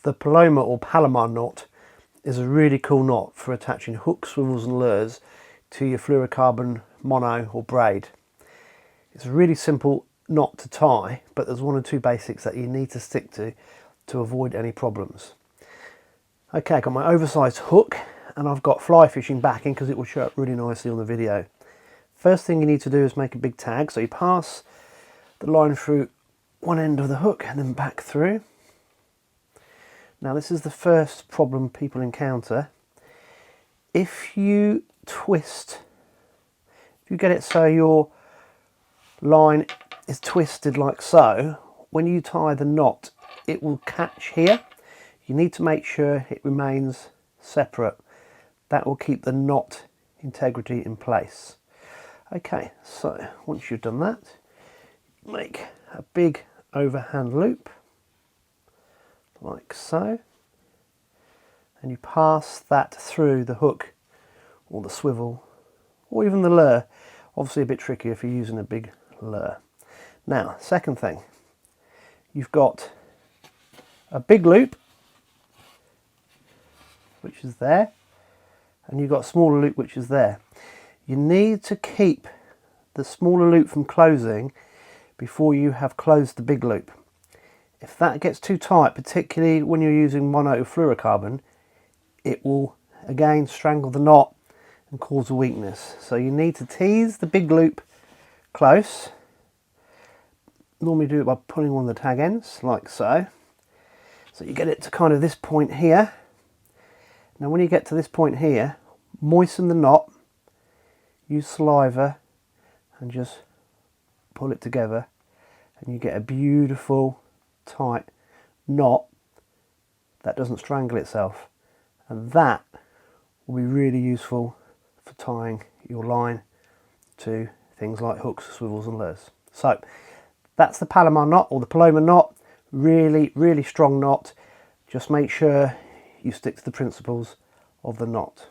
The Paloma or Palomar knot is a really cool knot for attaching hooks, swivels and lures to your fluorocarbon mono or braid. It's a really simple knot to tie, but there's one or two basics that you need to stick to avoid any problems. Okay, I've got my oversized hook and I've got fly fishing backing because it will show up really nicely on the video. First thing you need to do is make a big tag, so you pass the line through one end of the hook and then back through. Now this is the first problem people encounter. If you twist, if you get it so your line is twisted like so, when you tie the knot it will catch here. You need to make sure it remains separate. That will keep the knot integrity in place. Okay, so once you've done that, make a big overhand loop like so, and you pass that through the hook or the swivel or even the lure. Obviously a bit trickier if you're using a big lure. Now, second thing, you've got a big loop which is there, and you've got a smaller loop which is there. You need to keep the smaller loop from closing before you have closed the big loop. If that gets too tight, particularly when you're using mono fluorocarbon, it will again strangle the knot and cause a weakness. So you need to tease the big loop close. Normally do it by pulling one of the tag ends like so. So you get it to kind of this point here. Now when you get to this point here, moisten the knot, use saliva and just pull it together, and you get a beautiful tight knot that doesn't strangle itself, and that will be really useful for tying your line to things like hooks, swivels and lures. So that's the Palomar knot or the Paloma knot. Really strong knot. Just make sure you stick to the principles of the knot.